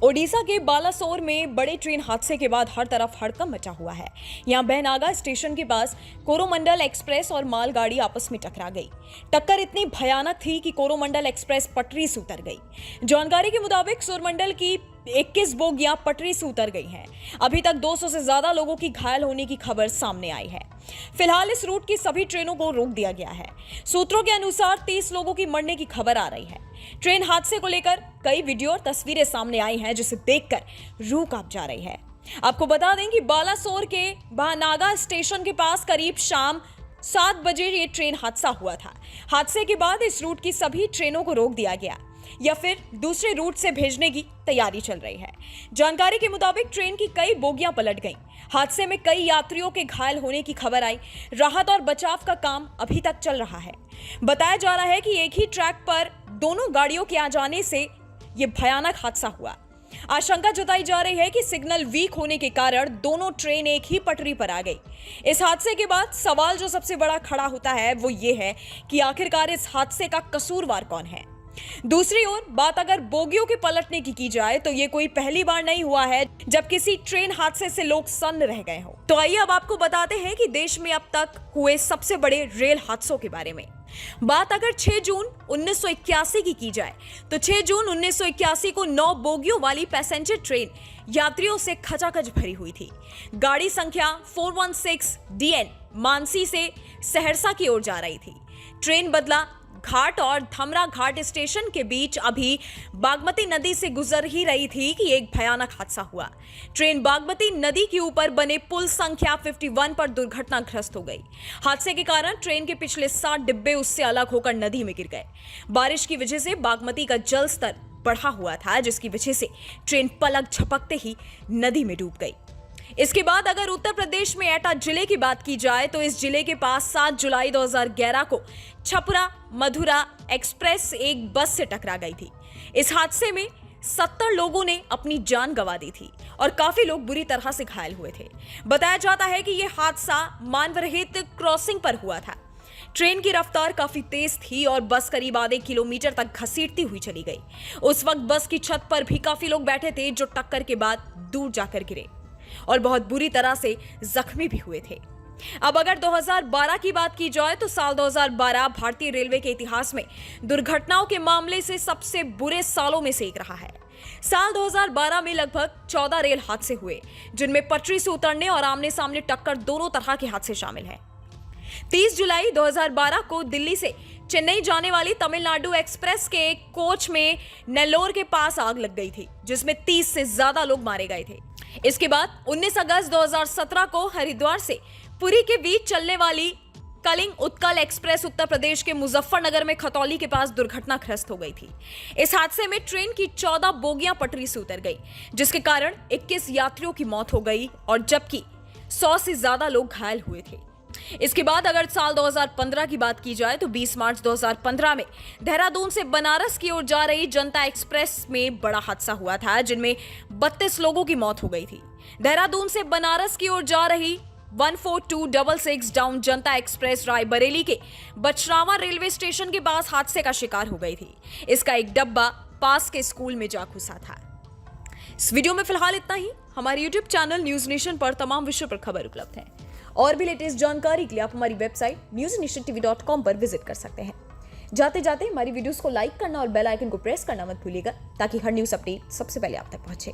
ओडिशा के बालासोर में बड़े ट्रेन हादसे के बाद हर तरफ हड़कंप मचा हुआ है। यहां बेनागा स्टेशन के पास कोरोमंडल एक्सप्रेस और मालगाड़ी आपस में टकरा गई। टक्कर इतनी भयानक थी कि कोरोमंडल एक्सप्रेस पटरी से उतर गई। जानकारी के मुताबिक सोरमंडल की 21 बोगियां पटरी से उतर गई हैं। अभी तक 200 से ज्यादा लोगों की घायल होने की खबर सामने आई है। फिलहाल इस रूट की सभी ट्रेनों को रोक दिया गया है। सूत्रों के अनुसार 30 लोगों की मरने की खबर आ रही है। ट्रेन हादसे को लेकर कई वीडियो और तस्वीरें सामने आई हैं, जिसे देखकर रूह कांप जा रही है। आपको बता दें कि बालासोर के बेनागा स्टेशन के पास करीब शाम 7 बजे ये ट्रेन हादसा हुआ था। हादसे के बाद इस रूट की सभी ट्रेनों को रोक दिया गया या फिर दूसरे रूट से भेजने की तैयारी चल रही है। जानकारी के मुताबिक ट्रेन की कई बोगियां पलट गईं। हादसे में कई यात्रियों के घायल होने की खबर आई। राहत और बचाव का काम अभी तक चल रहा है। बताया जा रहा है कि एक ही ट्रैक पर दोनों गाड़ियों के आ जाने से यह भयानक हादसा हुआ। आशंका जताई जा रही है कि सिग्नल वीक होने के कारण दोनों ट्रेन एक ही पटरी पर आ गई। इस हादसे के बाद सवाल जो सबसे बड़ा खड़ा होता है वो ये है कि आखिरकार इस हादसे का कसूरवार कौन है। दूसरी ओर बात अगर बोगियों के पलटने की जाए तो ये कोई पहली बार नहीं हुआ है जब किसी ट्रेन हादसे से लोग सन्न रह गए हो। तो आइए अब आपको बताते हैं कि देश में अब तक हुए सबसे बड़े रेल हादसों के बारे में। बात अगर 6 जून 1981 की जाए तो 6 जून 1981 को 9 बोगियों वाली पैसेंजर ट्रेन यात्रियों से खचाखच भरी हुई थी। गाड़ी संख्या 416 DN मानसी से सहरसा की ओर जा रही थी। ट्रेन बदला घाट और धमरा घाट स्टेशन के बीच अभी बागमती नदी से गुजर ही रही थी कि एक भयानक हादसा हुआ। ट्रेन बागमती नदी के ऊपर बने पुल संख्या 51 पर दुर्घटनाग्रस्त हो गई। हादसे के कारण ट्रेन के पिछले 7 डिब्बे उससे अलग होकर नदी में गिर गए। बारिश की वजह से बागमती का जल स्तर बढ़ा हुआ था, जिसकी वजह से ट्रेन पलक झपकते ही नदी में डूब गई। इसके बाद अगर उत्तर प्रदेश में एटा जिले की बात की जाए तो इस जिले के पास 7 जुलाई 2011 को छपरा मधुरा एक्सप्रेस एक बस से टकरा गई थी। इस हादसे में 70 लोगों ने अपनी जान गंवा दी थी और काफी लोग बुरी तरह से घायल हुए थे। बताया जाता है कि यह हादसा मानवरहित क्रॉसिंग पर हुआ था। ट्रेन की रफ्तार काफी तेज थी और बस करीब आधे किलोमीटर तक घसीटती हुई चली गई। उस वक्त बस की छत पर भी काफी लोग बैठे थे जो टक्कर के बाद दूर जाकर गिरे और बहुत बुरी तरह से जख्मी भी हुए थे। अब अगर 2012 की बात की जाए तो साल 2012 भारतीय रेलवे के इतिहास में दुर्घटनाओं के मामले से सबसे बुरे सालों में से एक रहा है। साल 2012 में लगभग 14 रेल हादसे हुए, जिनमें पटरी से उतरने और आमने सामने टक्कर दोनों तरह के हादसे शामिल हैं। 30 जुलाई 2012 को दिल्ली से चेन्नई जाने वाली तमिलनाडु एक्सप्रेस के एक कोच में नेल्लोर के पास आग लग गई थी, जिसमें 30 से ज्यादा लोग मारे गए थे। इसके बाद 19 अगस्त 2017 को हरिद्वार से पुरी के बीच चलने वाली कलिंग उत्कल एक्सप्रेस उत्तर प्रदेश के मुजफ्फरनगर में खतौली के पास दुर्घटनाग्रस्त हो गई थी। इस हादसे में ट्रेन की 14 बोगियां पटरी से उतर गई, जिसके कारण 21 यात्रियों की मौत हो गई और जबकि 100 से ज्यादा लोग घायल हुए थे। इसके बाद अगर साल 2015 की बात की जाए तो 20 मार्च 2015 में देहरादून से बनारस की ओर जा रही जनता एक्सप्रेस में बड़ा हादसा हुआ था, जिनमें 32 लोगों की मौत हो गई थी। देहरादून से बनारस की ओर जा रही 14266 डाउन जनता एक्सप्रेस रायबरेली के बचरावा रेलवे स्टेशन के पास हादसे का शिकार हो गई थी। इसका एक डब्बा पास के स्कूल में जा घुसा था। इस वीडियो में फिलहाल इतना ही। हमारे YouTube चैनल न्यूज नेशन पर तमाम विषयों पर खबर उपलब्ध है और भी लेटेस्ट जानकारी के लिए आप हमारी वेबसाइट newsnation.tv.com पर विजिट कर सकते हैं। जाते जाते हमारी वीडियोस को लाइक करना और बेल आइकन को प्रेस करना मत भूलिएगा, ताकि हर न्यूज अपडेट सबसे पहले आप तक पहुंचे।